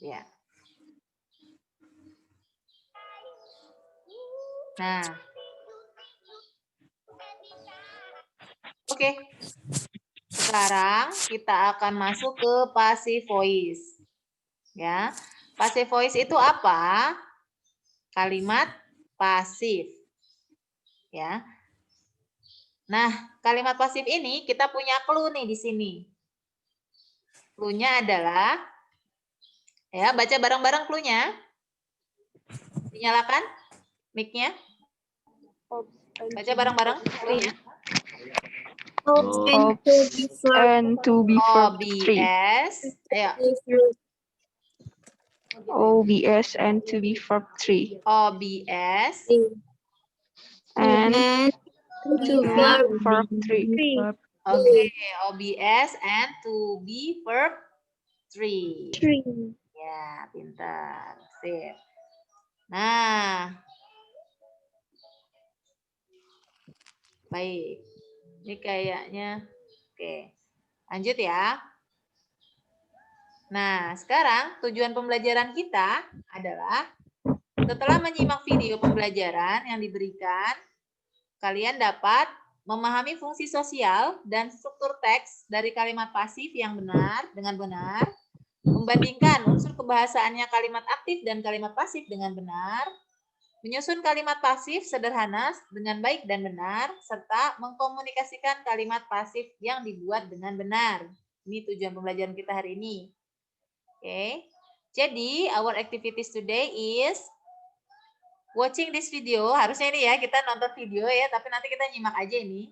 Ya. Nah. Oke. Sekarang kita akan masuk ke passive voice. Ya. Passive voice itu apa? Kalimat pasif. Ya. Nah, kalimat pasif ini kita punya clue nih di sini. Clue-nya adalah, ya, baca bareng-bareng clue-nya. Dinyalakan mic-nya. Baca bareng-bareng clue-nya. And to be verb 3. OBS. Ayo. OBS and to be verb 3. OBS. And to verb 3. Oke, OBS and to be verb 3. Ya, pintar. Sip. Nah. Baik. Ini kayaknya oke. Lanjut ya. Nah, sekarang tujuan pembelajaran kita adalah setelah menyimak video pembelajaran yang diberikan, kalian dapat memahami fungsi sosial dan struktur teks dari kalimat pasif yang benar dengan benar, membandingkan unsur kebahasaannya kalimat aktif dan kalimat pasif dengan benar, menyusun kalimat pasif sederhana dengan baik dan benar, serta mengkomunikasikan kalimat pasif yang dibuat dengan benar. Ini tujuan pembelajaran kita hari ini. Oke. Jadi, our activities today is watching this video. Harusnya ini ya, kita nonton video ya, tapi nanti kita nyimak aja ini.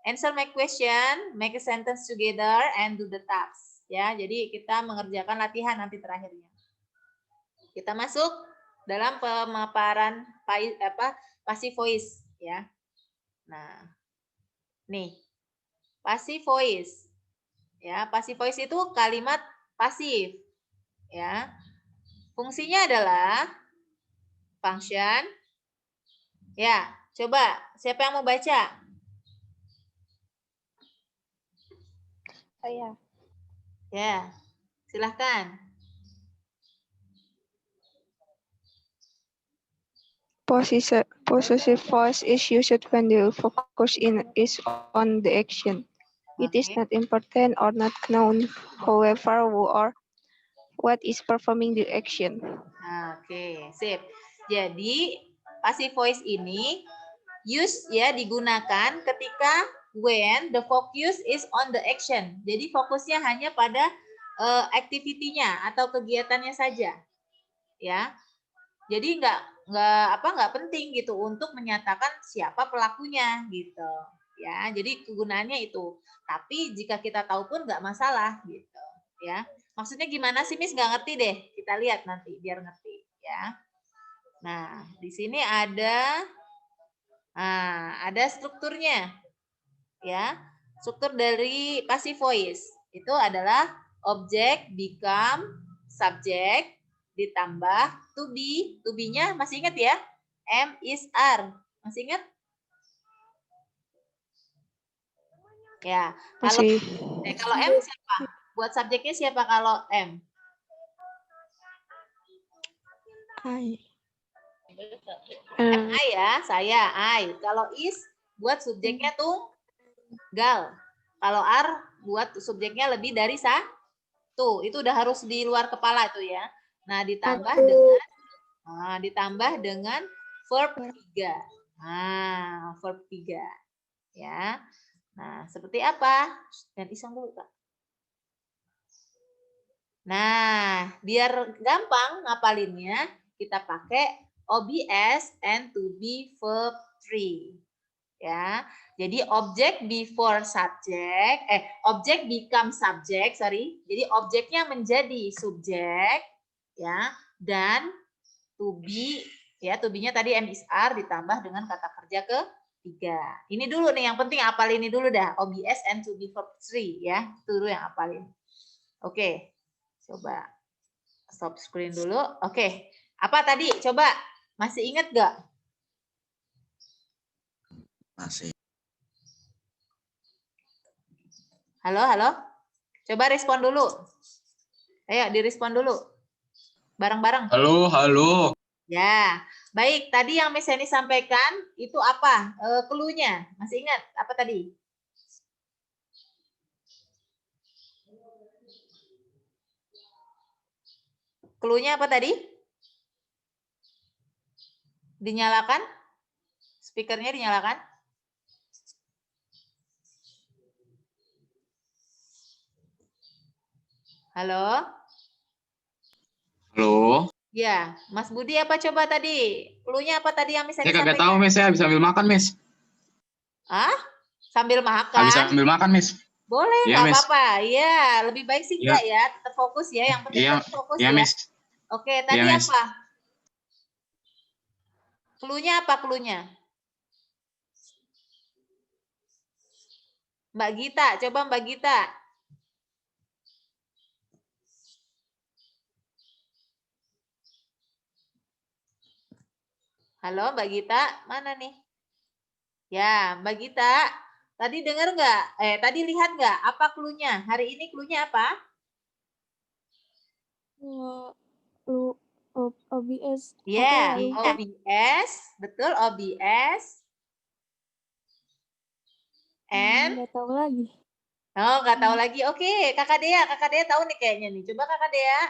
Answer my question, make a sentence together, and do the task. Ya, jadi kita mengerjakan latihan nanti terakhirnya. Kita masuk dalam pemaparan passive voice ya. Nah, nih passive voice ya. Passive voice itu kalimat pasif ya. Fungsinya adalah function. Ya, coba siapa yang mau baca? Saya. Ya, silahkan. Possessive voice is used when the focus is on the action. It is not important or not known, however, who or what is performing the action. Oke, sip. Jadi passive voice ini digunakan ketika when the focus is on the action. Jadi fokusnya hanya pada activity-nya atau kegiatannya saja. Ya. Jadi nggak penting gitu untuk menyatakan siapa pelakunya gitu. Ya, jadi kegunaannya itu. Tapi jika kita tahu pun nggak masalah gitu. Ya. Maksudnya gimana sih, Miss? Nggak ngerti deh. Kita lihat nanti biar ngerti ya. Nah, di sini ada strukturnya. Ya. Struktur dari passive voice itu adalah objek become subject ditambah to be. To be-nya masih ingat ya? Am, is, are. Masih ingat? Ya. Kalau M siapa? Buat subjeknya siapa kalau M? I. I ya, saya, I. Kalau is buat subjeknya tunggal. Kalau are buat subjeknya lebih dari satu. Itu udah harus di luar kepala itu ya. Nah, ditambah dengan verb 3. Nah, verb 3. Ya. Nah, seperti apa? Dan iseng dulu, Kak. Nah, biar gampang ngapalinnya, kita pakai OBS and to be verb 3. Ya. Jadi object before subject, object become subject, sorry. Jadi objeknya menjadi subjek ya, dan to be ya, to be-nya tadi am is are ditambah dengan kata kerja ketiga. Ini dulu nih yang penting, hafal ini dulu dah. OBS and to be verb 3 ya. Itu dulu yang hafalin. Oke. Coba stop screen dulu. Oke. Apa tadi? Coba masih ingat gak? Masih. Halo, halo. Coba respon dulu. Ayo, direspon dulu. Bareng-bareng. Halo, halo. Ya, baik. Tadi yang Miss Yani sampaikan itu apa? Clue-nya. Masih ingat apa tadi? Clue-nya apa tadi? Dinyalakan? Speakernya dinyalakan? Halo? Halo. Ya, Mas Budi apa coba tadi? Clue-nya apa tadi yang Miss Yani Saya kagak sampaikan? tahu, Miss. Saya habis ambil makan, Miss. Ah? Sambil Habis makan? ambil makan, Miss. Boleh, Iya, nggak Miss. apa-apa. Iya, lebih baik sih Iya. enggak ya. Tetap fokus ya. Yang penting Iya, tetap fokus iya, ya. Miss. Oke, Iya, tadi Miss. apa? Clue-nya apa clue-nya? Mbak Gita, coba Mbak Gita. Halo Mbak Gita, mana nih? Ya, Mbak Gita, tadi dengar nggak? Tadi lihat nggak? Apa clue-nya? Hari ini clue-nya apa? OBS. Ya, Apa ya? OBS, betul OBS. And? Nggak tahu lagi. Oh, nggak tahu lagi. Oke, Kakak Dea tahu nih kayaknya nih. Coba Kakak Dea.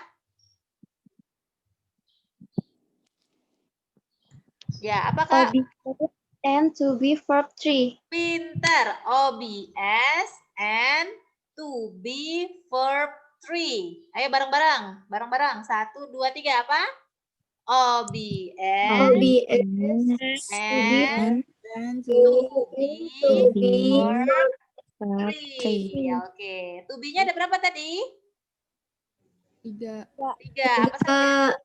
Ya, apa Kak? OBS and to be verb 3. Pinter. OBS and to be verb 3. Ayo bareng-bareng. Bareng-bareng. 1, 2, 3. Apa? OBS and to be verb 3. Oke. To be-nya ada berapa tadi? 3. 3. Apa saja?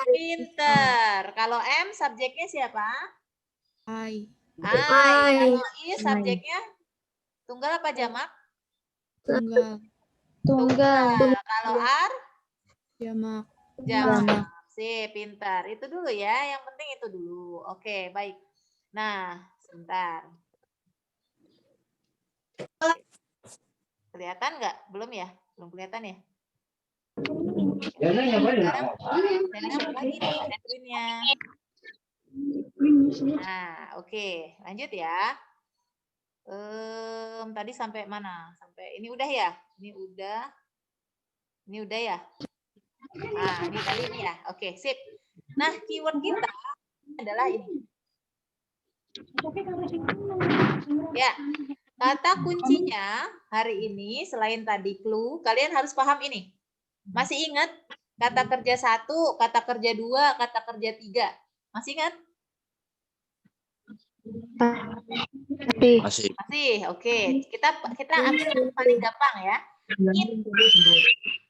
Pinter. Kalau M subjeknya siapa? I. Kalau I subjeknya tunggal apa jamak? Tunggal. Kalau R? Jamak. Jamak. Sip, pintar. Itu dulu ya. Yang penting itu dulu. Oke, baik. Nah, sebentar. Kelihatan nggak? Belum ya? Belum kelihatan ya? Sekarang lagi nih screen-nya. Nah, oke. Lanjut ya. Tadi sampai mana? Sampai ini udah ya? Ini udah ya? Nah, ini tadi ini ya. Oke, sip. Nah, keyword kita adalah ini. Ya, kata kuncinya hari ini selain tadi clue, kalian harus paham ini. Masih ingat kata kerja 1, kata kerja 2, kata kerja 3? Masih ingat? Masih. Masih, oke. Kita ambil yang paling gampang ya.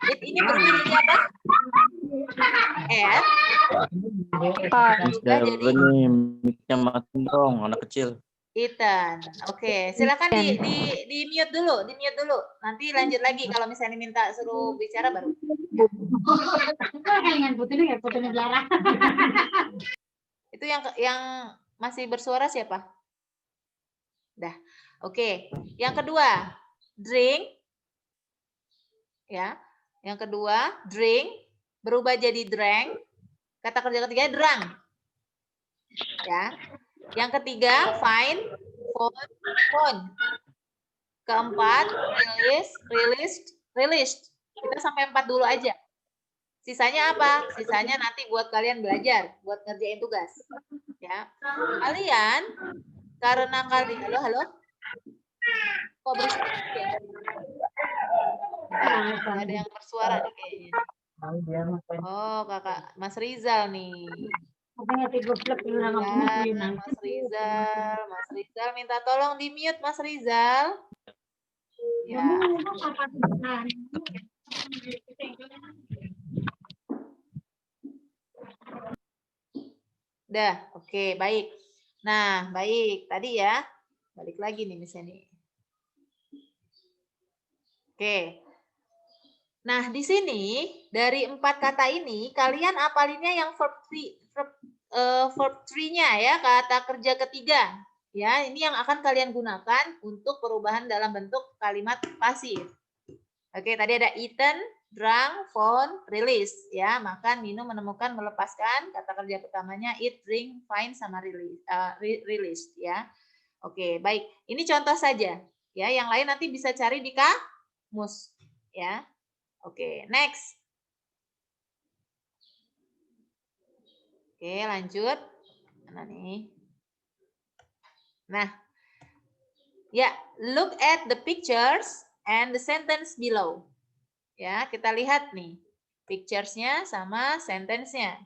It ini berubah jadi apa? S. Berubah jadi mic-nya matiin dong, anak kecil. Ethan. Oke, silakan di mute dulu, Nanti lanjut lagi kalau misalnya minta suruh bicara baru. Itu yang masih bersuara siapa? Dah. Oke. Yang kedua, drink. Ya. Yang kedua, drink berubah jadi drank. Kata kerja ketiga drunk. Ya. Yang ketiga, find, phone. Keempat, released. Kita sampai 4 dulu aja. Sisanya apa? Sisanya nanti buat kalian belajar, buat ngerjain tugas. Ya. Kalian, karena kalian, halo? Kok berisik ya? Nah, ada yang bersuara nih kayaknya. Oh, kakak Mas Rizal nih. Mas Rizal minta tolong di mute Mas Rizal. Ya. Dah, oke, baik. Nah, baik. Tadi ya, balik lagi nih misalnya. Oke. Nah, di sini dari 4 kata ini kalian apalinnya yang verb 3-nya ya, kata kerja ketiga. Ya, ini yang akan kalian gunakan untuk perubahan dalam bentuk kalimat pasif. Oke, tadi ada eaten, drunk, found, release. Ya, makan, minum, menemukan, melepaskan. Kata kerja pertamanya eat, drink, find, sama release. Ya. Oke, baik. Ini contoh saja. Ya, yang lain nanti bisa cari di kamus. Ya. Oke, next. Oke, lanjut. Mana nih? Nah, ya, look at the pictures and the sentence below. Ya, kita lihat nih. Pictures-nya sama sentence-nya.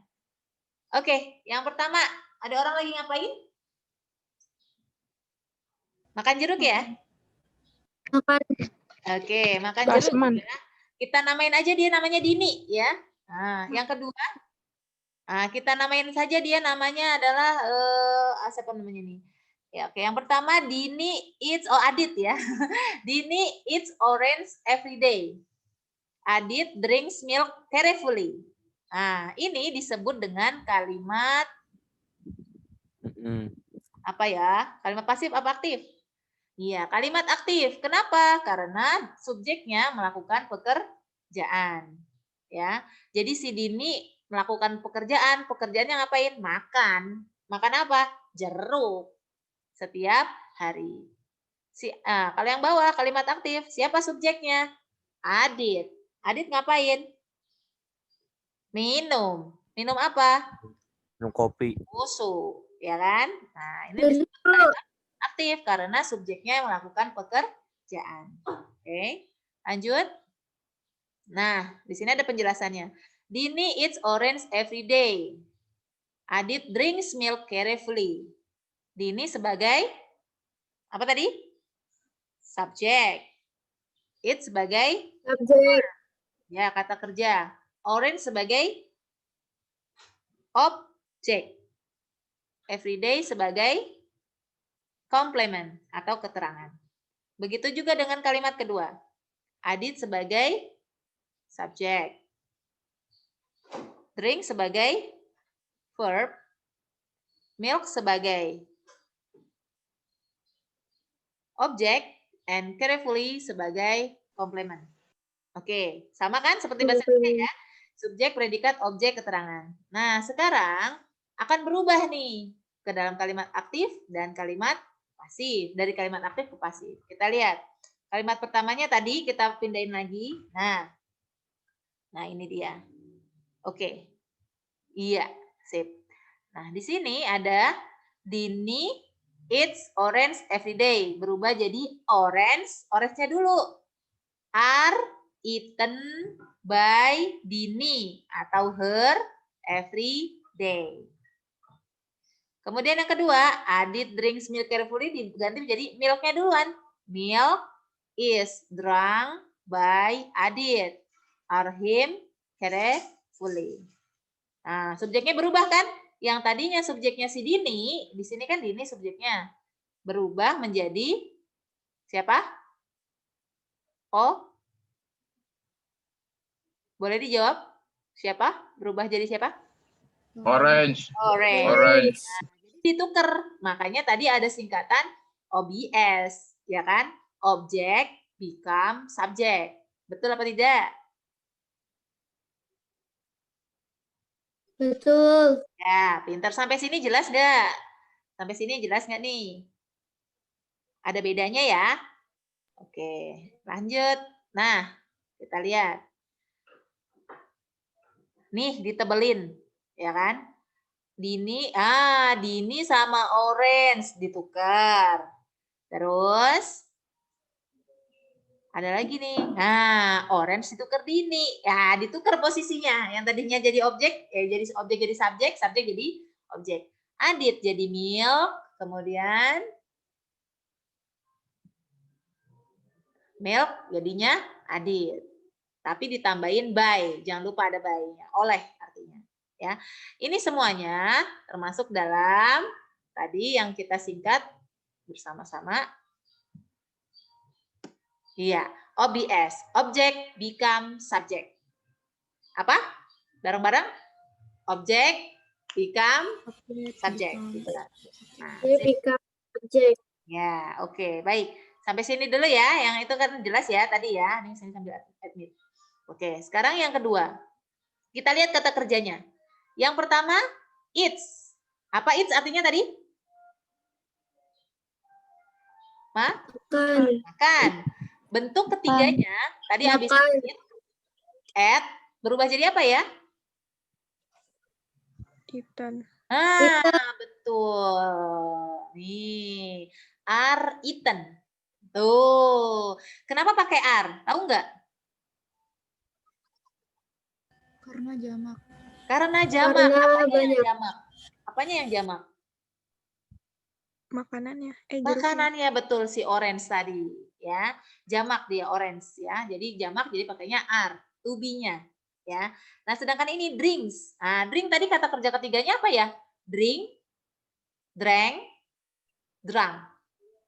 Oke, yang pertama, ada orang lagi ngapain? Makan jeruk ya? Makan. Oke, makan jeruk. Klasman. Ya. Kita namain aja dia namanya Dini ya. Nah, yang kedua, kita namain saja dia namanya adalah siapa namanya nih? Ya, oke. Yang pertama Dini eats Adit ya. Dini eats orange every day. Adit drinks milk carefully. Nah, ini disebut dengan kalimat apa ya? Kalimat pasif apa aktif? Iya, kalimat aktif. Kenapa? Karena subjeknya melakukan pekerjaan. Ya. Jadi si Dini melakukan pekerjaan. Pekerjaannya ngapain? Makan. Makan apa? Jeruk. Setiap hari. Kalau yang bawah kalimat aktif, siapa subjeknya? Adit. Adit ngapain? Minum. Minum apa? Minum kopi. Susu, ya kan? Nah, ini disebut kalimat aktif karena subjeknya melakukan pekerjaan. Oke, lanjut. Nah, di sini ada penjelasannya. Dini eats orange every day. Adit drinks milk carefully. Dini sebagai apa tadi? Subjek. It sebagai Subjek. ya kata kerja. Orange sebagai objek. Everyday sebagai komplement atau keterangan. Begitu juga dengan kalimat kedua. Adit sebagai subjek. Drink sebagai verb. Milk sebagai objek. And carefully sebagai komplement. Oke, sama kan seperti bahasa Indonesia ya? Subjek, predikat, objek, keterangan. Nah, sekarang akan berubah nih ke dalam kalimat aktif dan kalimat pasif. Dari kalimat aktif ke pasif. Kita lihat. Kalimat pertamanya tadi kita pindahin lagi. Nah ini dia. Oke. Iya, sip. Nah, di sini ada Dini eats orange every day. Berubah jadi orange. Orange-nya dulu. Are eaten by Dini atau her every day. Kemudian yang kedua, Adit drinks milk carefully diganti menjadi milknya duluan. Milk is drunk by Adit. Are him carefully. Nah, subjeknya berubah kan? Yang tadinya subjeknya si Dini, di sini kan Dini subjeknya. Berubah menjadi siapa? Oh, boleh dijawab? Siapa? Berubah jadi siapa? Orange. Orange. Orange. Nah, jadi ditukar. Makanya tadi ada singkatan OBS, ya kan? Object become subject. Betul apa tidak? Betul. Ya, pintar. Sampai sini jelas nggak? Sampai sini jelas nggak nih? Ada bedanya ya? Oke, lanjut. Nah, kita lihat. Nih, ditebelin, ya kan? Dini sama orange ditukar. Terus ada lagi nih. Nah, orange ditukar Dini. Ya, ditukar posisinya. Yang tadinya jadi objek, jadi objek jadi subjek, subjek jadi objek. Adit jadi milk, kemudian milk jadinya Adit. Tapi ditambahin by, jangan lupa ada by-nya. Oleh artinya. Ya, ini semuanya termasuk dalam tadi yang kita singkat bersama-sama. Iya, OBS, object become subject. Apa? Bareng-bareng? Object become subject. Nah, Become subject. ya, oke, baik. Sampai sini dulu ya, yang itu kan jelas ya tadi ya. Ini saya sambil admit. Oke, sekarang yang kedua. Kita lihat kata kerjanya. Yang pertama, eats. Apa eats artinya tadi? Makan. Bentuk ketiganya, tadi habis eat, at, berubah jadi apa ya? Eaten. Betul. Nih, are eaten. Tuh. Kenapa pakai are? Tahu nggak? Karena jamak. Karena jamak. Apanya yang jamak? Apanya yang jamak? Makanannya. Makanannya, betul, si orange tadi. Ya, jamak dia orange ya. Jadi jamak jadi pakainya are, to be-nya. Ya. Nah, sedangkan ini drinks. Nah, drink tadi kata kerja ketiganya apa ya? Drink, drank, drunk.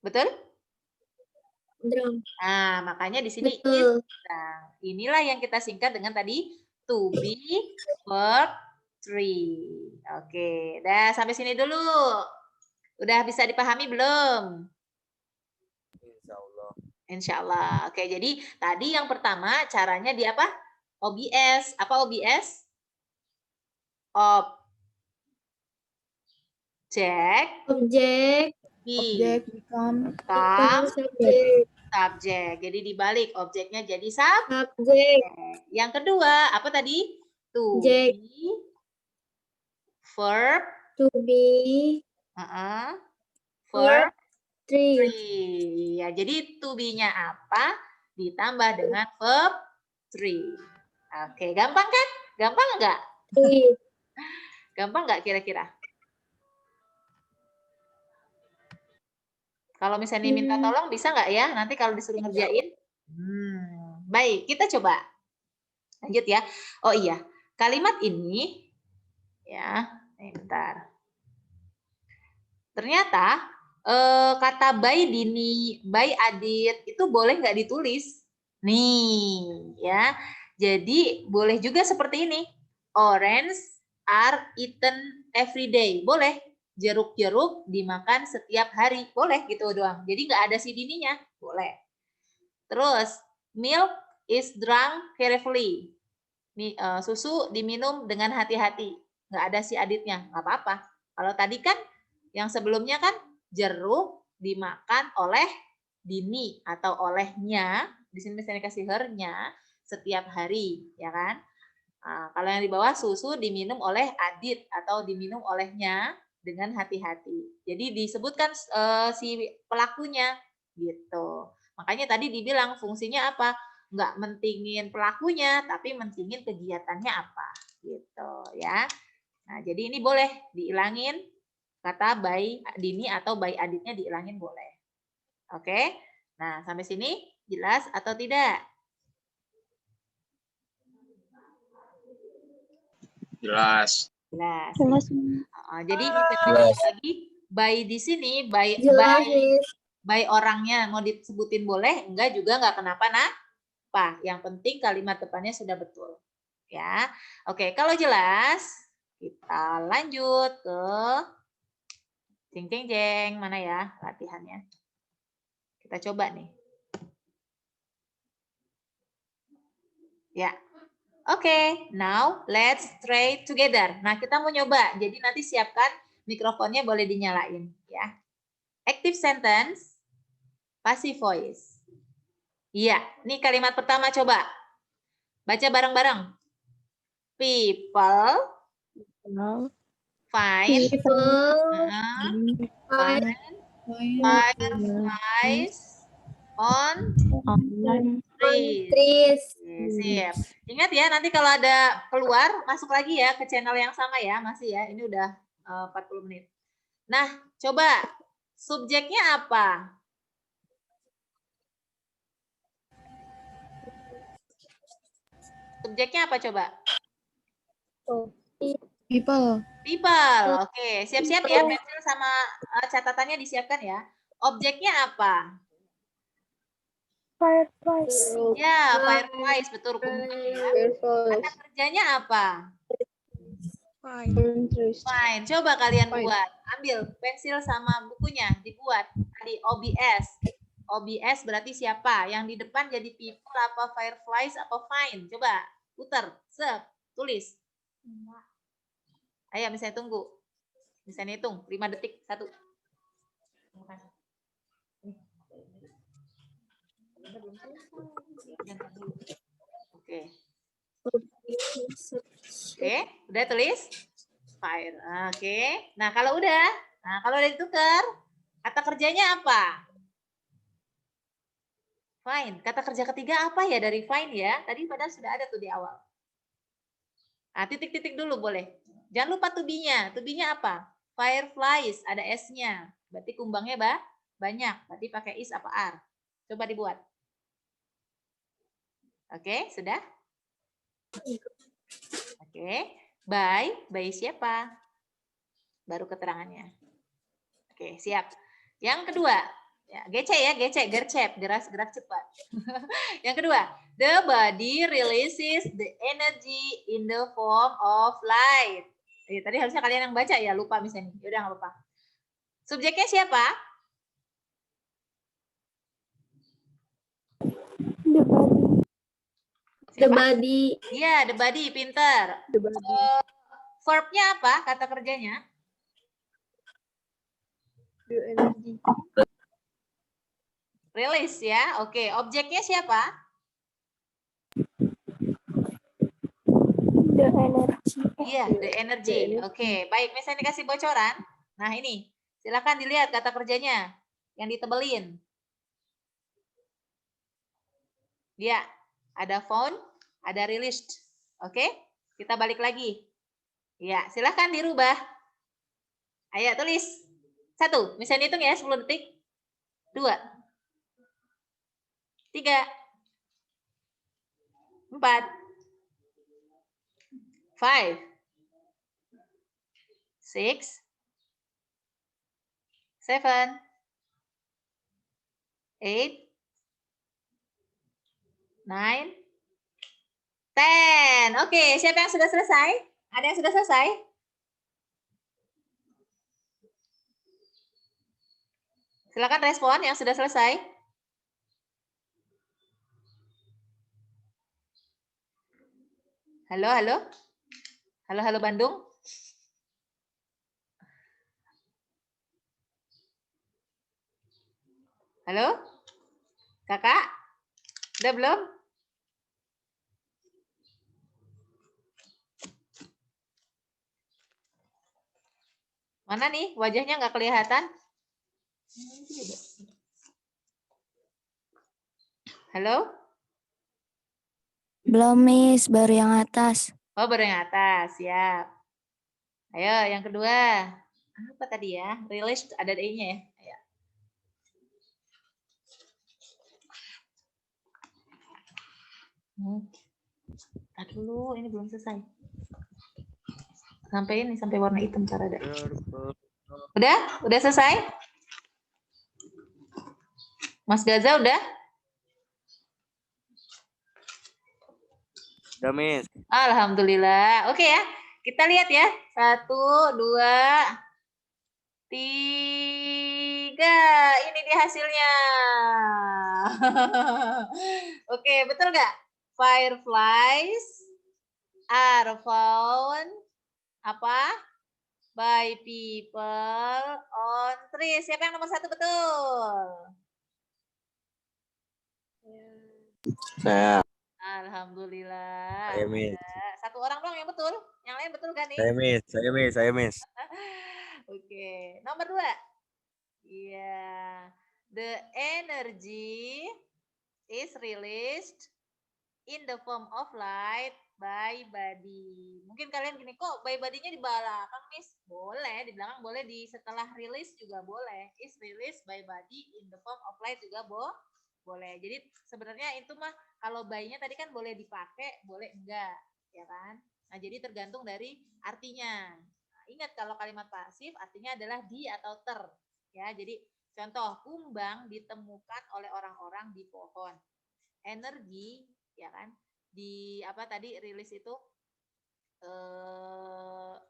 Betul? Nah, makanya di sini is. Nah, inilah yang kita singkat dengan tadi to be, verb 3. Oke, dah sampai sini dulu. Udah bisa dipahami belum? Insyaallah. Insyaallah. Oke, jadi tadi yang pertama caranya di apa? OBS. Apa OBS? Objek Become subjek. Jadi dibalik objeknya jadi subjek. Yang kedua, apa tadi? To be, verb, verb 3. Ya, jadi to be-nya apa? Ditambah dengan verb 3. Oke, gampang kan? Gampang enggak? Gampang enggak kira-kira? Kalau misalnya minta tolong bisa nggak ya? Nanti kalau disuruh ngerjain. Baik, kita coba. Lanjut ya. Oh iya, kalimat ini ya, bentar. Ternyata kata by Dini, by Adit itu boleh nggak ditulis? Nih, ya. Jadi boleh juga seperti ini. Orange are eaten every day. Boleh. Jeruk-jeruk dimakan setiap hari. Boleh gitu doang. Jadi nggak ada si Dininya. Boleh. Terus, milk is drunk carefully. Susu diminum dengan hati-hati. Nggak ada si Aditnya. Nggak apa-apa. Kalau tadi kan, yang sebelumnya kan jeruk dimakan oleh Dini atau olehnya. Di sini misalnya kasih her-nya setiap hari. Ya kan? Nah, kalau yang di bawah susu diminum oleh Adit atau diminum olehnya dengan hati-hati. Jadi disebutkan si pelakunya gitu. Makanya tadi dibilang fungsinya apa? Nggak mentingin pelakunya, tapi mentingin kegiatannya apa gitu ya. Nah, jadi ini boleh diilangin kata by Dini atau by Aditnya diilangin boleh. Oke? Nah, sampai sini jelas atau tidak? Jelas. Jelas. Jadi lagi by di sini by orangnya mau disebutin boleh, enggak juga enggak kenapa-napa. Yang penting kalimat depannya sudah betul. Ya. Oke, kalau jelas kita lanjut ke jeng mana ya latihannya. Kita coba nih. Ya. Oke, now let's try together. Nah, kita mau nyoba. Jadi nanti siapkan mikrofonnya boleh dinyalain ya. Active sentence, passive voice. Iya, ini kalimat pertama coba. Baca bareng-bareng. People find fireflies on trees. Siap. Ingat ya, nanti kalau ada keluar, masuk lagi ya ke channel yang sama ya. Masih ya, ini udah 40 menit. Nah, coba subjeknya apa? Subjeknya apa coba? people. Oke, siap-siap ya, pensil sama catatannya disiapkan ya. Objeknya apa? Fireflies. Ya, fireflies, betul. Kata kerjanya apa? Fine. Coba kalian buat. Ambil pensil sama bukunya, dibuat. Tadi OBS. OBS berarti siapa? Yang di depan jadi people apa fireflies apa fine? Coba putar, tulis. Ayo misalnya tunggu. Misalnya hitung 5 detik. 1. Oke. Oke, udah tulis? Fire. Oke. Nah, kalau udah ditukar, kata kerjanya apa? Fine. Kata kerja ketiga apa ya dari fine ya? Tadi padahal sudah ada tuh di awal. Nah, titik-titik dulu boleh. Jangan lupa to be-nya. To be-nya apa? Fireflies, ada S-nya. Berarti kumbangnya banyak. Berarti pakai is apa are. Coba dibuat. Oke, sudah? Oke. By siapa? Baru keterangannya. Oke, siap. Yang kedua, ya, gercep, gerak cepat. Yang kedua, the body releases the energy in the form of light. Tadi harusnya kalian yang baca ya, lupa misalnya. Yaudah nggak apa-apa. Subjeknya siapa? The body. Iya, the body, pinter. The body. Verb-nya apa? Kata kerjanya? The energy. Release ya. Oke, objeknya siapa? The energy. Iya, the energy. Oke, baik. Misalnya dikasih bocoran. Nah, ini. Silakan dilihat kata kerjanya. Yang ditebelin. Ya, ada found, ada released. Oke, kita balik lagi. Ya, silakan dirubah. Ayo, tulis. 1, misalnya hitung ya, 10 detik. 2, 3, 4, 5, 6, 7, 8, 9, 10. Oke, siapa yang sudah selesai? Ada yang sudah selesai? Silakan respon yang sudah selesai. Halo, halo. Halo, halo Bandung. Halo? Kakak? Udah belum? Mana nih? Wajahnya nggak kelihatan. Halo? Belum, Miss. Baru yang atas. Oh, baru yang atas. Siap. Ayo, yang kedua. Apa tadi ya? Release ada D-nya ya. Ayo. Tadi dulu, ini belum selesai. Sampai warna hitam cara ada. Udah selesai? Mas Gaza udah? Udah, Miss. Alhamdulillah. Oke ya, kita lihat ya. 1, 2, 3. Ini dia hasilnya. Oke, betul nggak? Fireflies are found apa? By people on trees. Siapa yang nomor 1 betul? Saya. Alhamdulillah. Saya, Miss. Satu orang doang yang betul. Yang lain betul kan nih? Saya, Miss. Oke, nomor 2. Iya. The energy is released in the form of light by body. Mungkin kalian gini, kok by body-nya di belakang, Miss? Boleh, di belakang boleh, di setelah release juga boleh. Is released by body in the form of light juga boleh. Jadi sebenarnya itu mah kalau by-nya tadi kan boleh dipakai, boleh enggak, ya kan? Nah, jadi tergantung dari artinya. Nah, ingat kalau kalimat pasif artinya adalah di atau ter, ya. Jadi contoh, kumbang ditemukan oleh orang-orang di pohon. Energi, ya kan? Di apa tadi rilis itu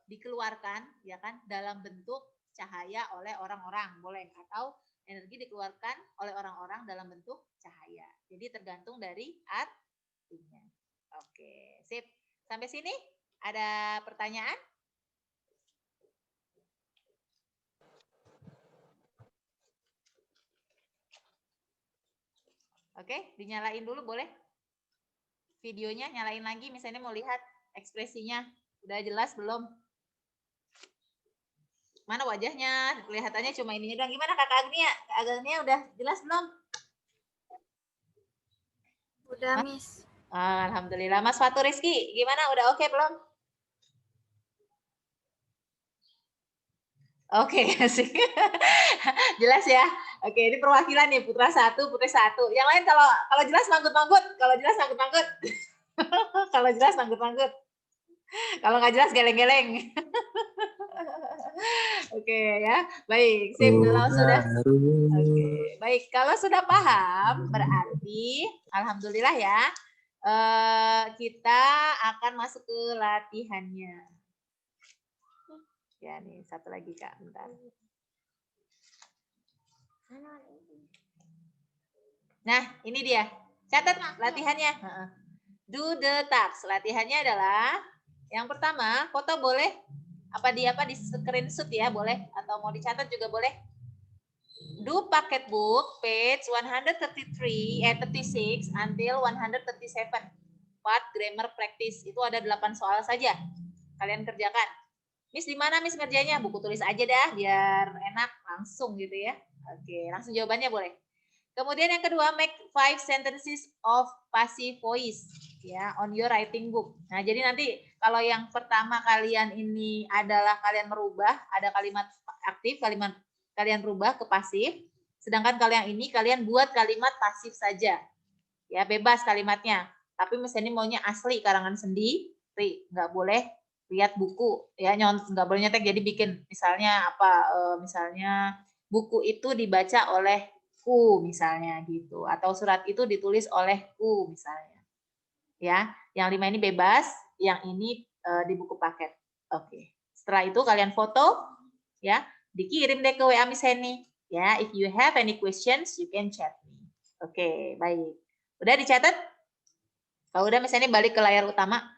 dikeluarkan, ya kan, dalam bentuk cahaya oleh orang-orang, boleh, atau energi dikeluarkan oleh orang-orang dalam bentuk cahaya. Jadi tergantung dari artinya. Oke, sip. Sampai sini ada pertanyaan? Oke, dinyalain dulu boleh? Videonya nyalain lagi, misalnya mau lihat ekspresinya. Udah jelas belum? Mana wajahnya? Kelihatannya cuma ininya doang. Gimana Kakak Agnia? Kak Agnia udah jelas belum? Udah, Miss. Alhamdulillah. Mas Fatu Rizky, gimana? Udah oke belum? Oke, asik. Jelas ya. Oke, ini perwakilan nih, putra 1, putri 1. Yang lain kalau jelas manggut-manggut, kalau jelas manggut-manggut. Kalau jelas manggut-manggut. Kalau nggak jelas geleng-geleng. Oke ya. Baik, sip kalau sudah. Oke, baik. Kalau sudah paham, berarti alhamdulillah ya. Kita akan masuk ke latihannya. Ya nih, satu lagi Kak, bentar. Nah, ini dia. Catat latihannya. Do the task. Latihannya adalah yang pertama, foto boleh di screenshot ya, boleh atau mau dicatat juga boleh. Do packet book page 36 until 137. Part grammar practice. Itu ada 8 soal saja. Kalian kerjakan. Miss di mana Miss ngerjainnya? Buku tulis aja dah biar enak langsung gitu ya. Oke, langsung jawabannya boleh. Kemudian yang kedua, make 5 sentences of passive voice ya on your writing book. Nah, jadi nanti kalau yang pertama kalian ini adalah kalian merubah, ada kalimat aktif, kalian rubah ke pasif. Sedangkan kalau yang ini kalian buat kalimat pasif saja. Ya, bebas kalimatnya. Tapi misalnya maunya asli karangan sendiri, nggak boleh lihat buku ya, nggak boleh nyetek. Jadi bikin misalnya misalnya buku itu dibaca olehku misalnya gitu, atau surat itu ditulis olehku misalnya ya. Yang 5 ini bebas, yang ini di buku paket. Oke, setelah itu kalian foto ya, dikirim deh ke WA Miss Heni ya. If you have any questions you can chat me. Oke, baik, udah dicatat? Kalau udah Miss Heni balik ke layar utama.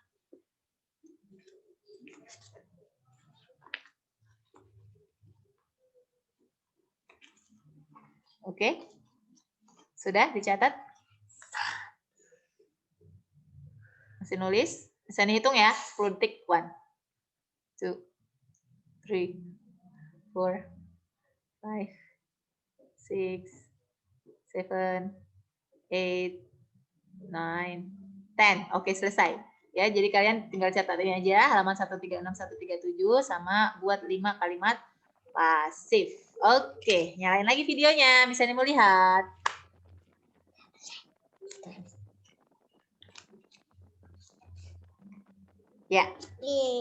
Oke, sudah dicatat? Masih nulis? Bisa dihitung ya, 10 detik. 1, 2, 3, 4, 5, 6, 7, 8, 9, 10. Oke, selesai. Ya, jadi kalian tinggal catat ini aja, halaman 136, 137, sama buat 5 kalimat pasif. Oke, nyalain lagi videonya, bisa nih melihat. Ya,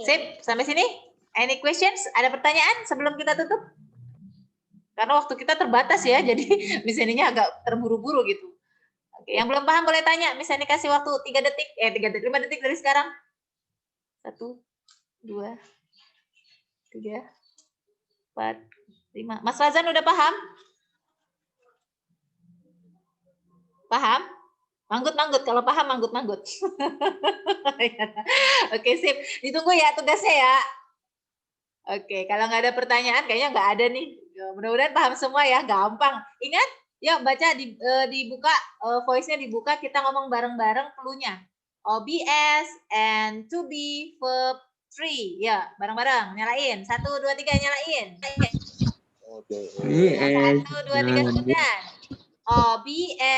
sip, sampai sini. Any questions? Ada pertanyaan sebelum kita tutup? Karena waktu kita terbatas ya, jadi misalnya agak terburu-buru gitu. Oke, yang belum paham boleh tanya, misalnya kasih waktu 3 detik, 5 detik dari sekarang. 1, 2, 3, 4, 5. Mas Razan udah paham? Paham? Manggut-manggut, kalau paham manggut-manggut. Oke, sip. Ditunggu ya tugasnya ya. Oke, kalau nggak ada pertanyaan, kayaknya nggak ada nih. Mudah-mudahan paham semua ya, gampang. Ingat, ya baca dibuka, voice-nya dibuka, kita ngomong bareng-bareng clue-nya. OBS and to be verb 3. Ya, bareng-bareng, nyalain. 1, 2, 3, nyalain. 1, 2, 3, sudah. OBS